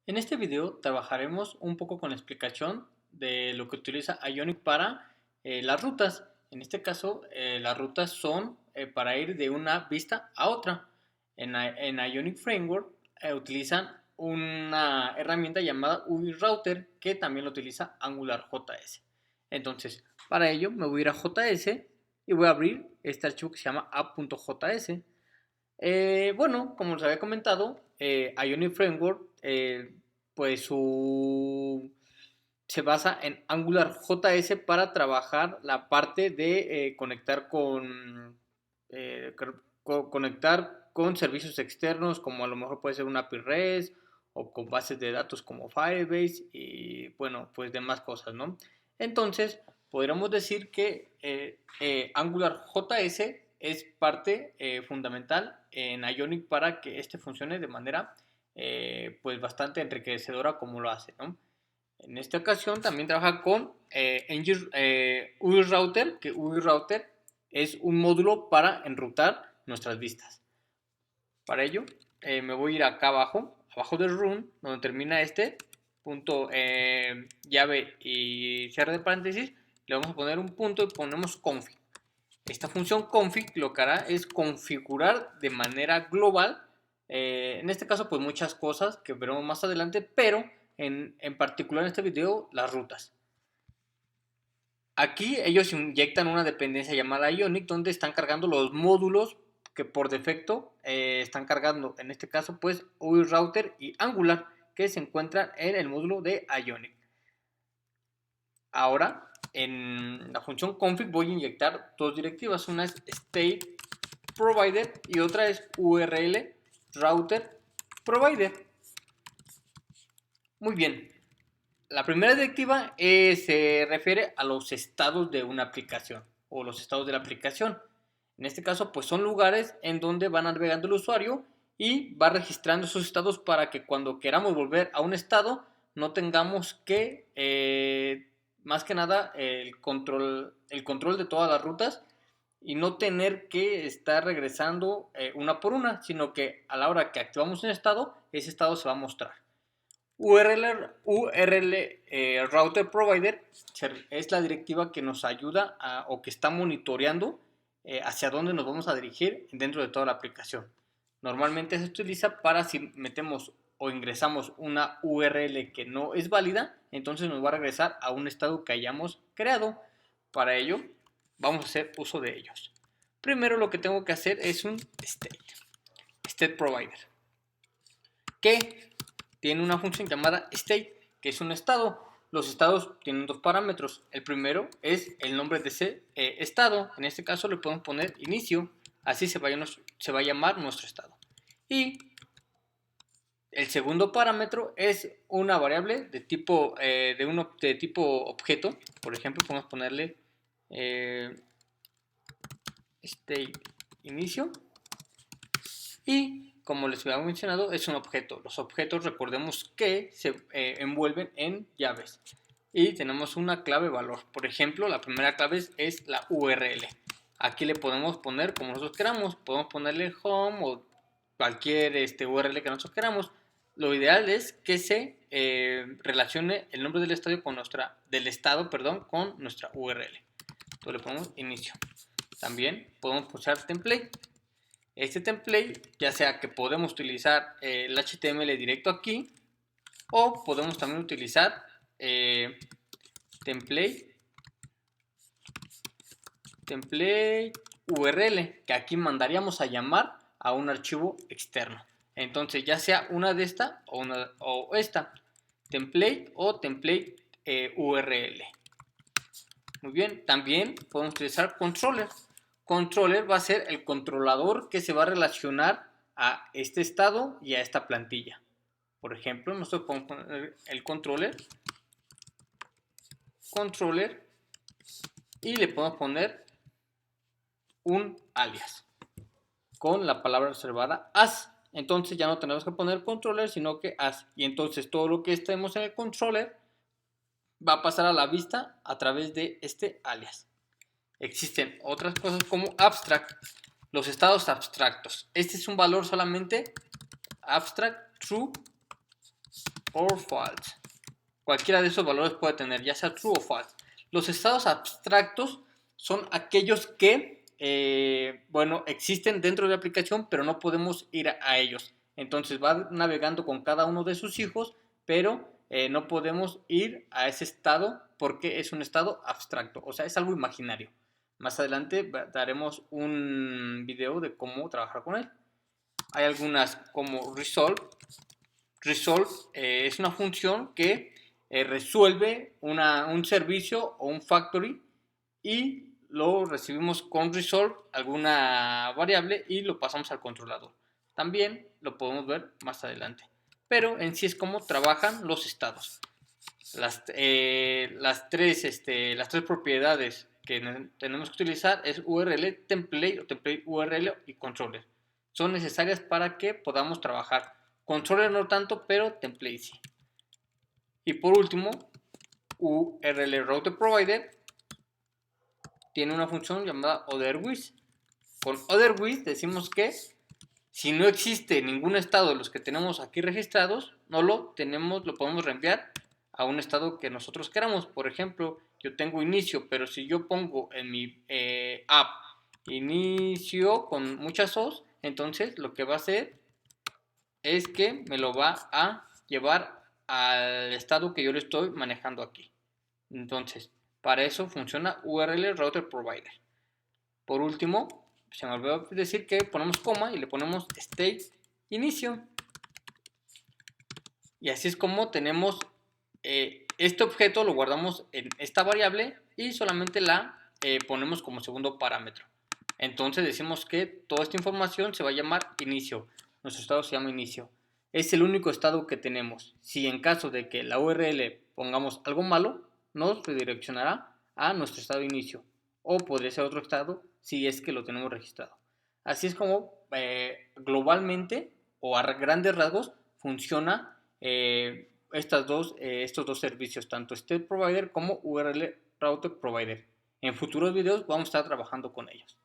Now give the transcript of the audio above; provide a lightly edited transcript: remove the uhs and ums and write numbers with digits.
En este video trabajaremos un poco con la explicación de lo que utiliza Ionic para las rutas. En este caso, las rutas son para ir de una vista a otra. En Ionic Framework utilizan una herramienta llamada UI Router que también lo utiliza AngularJS. Entonces, para ello me voy a ir a JS y voy a abrir este archivo que se llama app.js. Bueno, como les había comentado, Ionic Framework pues se basa en AngularJS para trabajar la parte de conectar con servicios externos, como a lo mejor puede ser una API REST o con bases de datos como Firebase y bueno, pues demás cosas, ¿no? Entonces, podríamos decir que AngularJS es parte fundamental en Ionic para que este funcione de manera pues bastante enriquecedora como lo hace, ¿no? En esta ocasión también trabaja con UI Router, que UI Router es un módulo para enrutar nuestras vistas. Para ello, me voy a ir acá abajo del run, donde termina este punto llave y cierre de paréntesis, le vamos a poner un punto y ponemos config. Esta función config lo que hará es configurar de manera global, en este caso pues muchas cosas que veremos más adelante, pero en particular en este video las rutas. Aquí ellos inyectan una dependencia llamada Ionic donde están cargando los módulos que por defecto están cargando, en este caso pues UI Router y Angular que se encuentran en el módulo de Ionic. Ahora en la función config voy a inyectar dos directivas, una es state provider y otra es URL router provider. Muy bien, la primera directiva se refiere a los estados de una aplicación o los estados de la aplicación. En este caso, pues son lugares en donde va navegando el usuario y va registrando esos estados para que cuando queramos volver a un estado no tengamos que, más que nada, el control de todas las rutas y no tener que estar regresando una por una, sino que a la hora que activamos un estado, ese estado se va a mostrar. URL Router Provider es la directiva que nos ayuda o que está monitoreando hacia dónde nos vamos a dirigir dentro de toda la aplicación. Normalmente se utiliza para si metemos o ingresamos una URL que no es válida, entonces nos va a regresar a un estado que hayamos creado. Para ello, vamos a hacer uso de ellos. Primero lo que tengo que hacer es un state provider, que tiene una función llamada state, que es un estado. Los estados tienen dos parámetros. El primero es el nombre de ese estado. En este caso le podemos poner inicio. Así se va a llamar nuestro estado. Y el segundo parámetro es una variable de tipo, de tipo objeto. Por ejemplo, podemos ponerle state inicio. Y como les había mencionado, es un objeto. Los objetos, recordemos que se envuelven en llaves. Y tenemos una clave valor. Por ejemplo, la primera clave es la URL. Aquí le podemos poner como nosotros queramos. Podemos ponerle home o cualquier URL que nosotros queramos. Lo ideal es que se relacione el nombre del estado con con nuestra URL. Entonces le ponemos inicio. También podemos pulsar template. Este template, ya sea que podemos utilizar el HTML directo aquí o podemos también utilizar template URL, que aquí mandaríamos a llamar a un archivo externo. Entonces, ya sea una de esta o esta, template o template URL. Muy bien, también podemos utilizar controller. Controller va a ser el controlador que se va a relacionar a este estado y a esta plantilla. Por ejemplo, nosotros podemos poner el controller y le podemos poner un alias con la palabra reservada as. Entonces ya no tenemos que poner controller, sino que as. Y entonces todo lo que estemos en el controller va a pasar a la vista a través de este alias. Existen otras cosas como abstract, los estados abstractos. Este es un valor solamente abstract true or false. Cualquiera de esos valores puede tener, ya sea true o false. Los estados abstractos son aquellos que, bueno, existen dentro de la aplicación, pero no podemos ir a ellos. Entonces va navegando con cada uno de sus hijos, pero no podemos ir a ese estado porque es un estado abstracto, o sea, es algo imaginario. Más adelante daremos un video de cómo trabajar con él. Hay algunas como resolve. Resolve es una función que resuelve un servicio o un factory y lo recibimos con resolve, alguna variable, y lo pasamos al controlador. También lo podemos ver más adelante. Pero en sí es como trabajan los estados. Las tres propiedades que tenemos que utilizar es URL, template o template URL y controller. Son necesarias para que podamos trabajar. Controller no tanto, pero template sí. Y por último, URL Router Provider tiene una función llamada OtherWith. Con OtherWith decimos que si no existe ningún estado de los que tenemos aquí registrados, no lo podemos reenviar a un estado que nosotros queramos. Por ejemplo, yo tengo inicio, pero si yo pongo en mi app inicio con muchas O's, entonces lo que va a hacer es que me lo va a llevar al estado que yo le estoy manejando aquí. Entonces, para eso funciona URL Router Provider. Por último, se me olvidó decir que ponemos coma y le ponemos state inicio. Y así es como tenemos este objeto, lo guardamos en esta variable y solamente la ponemos como segundo parámetro. Entonces decimos que toda esta información se va a llamar inicio. Nuestro estado se llama inicio. Es el único estado que tenemos. Si en caso de que la URL pongamos algo malo, nos redireccionará a nuestro estado de inicio. O podría ser otro estado si es que lo tenemos registrado. Así es como globalmente o a grandes rasgos funciona estos dos servicios, tanto State Provider como URL Router Provider. En futuros videos vamos a estar trabajando con ellos.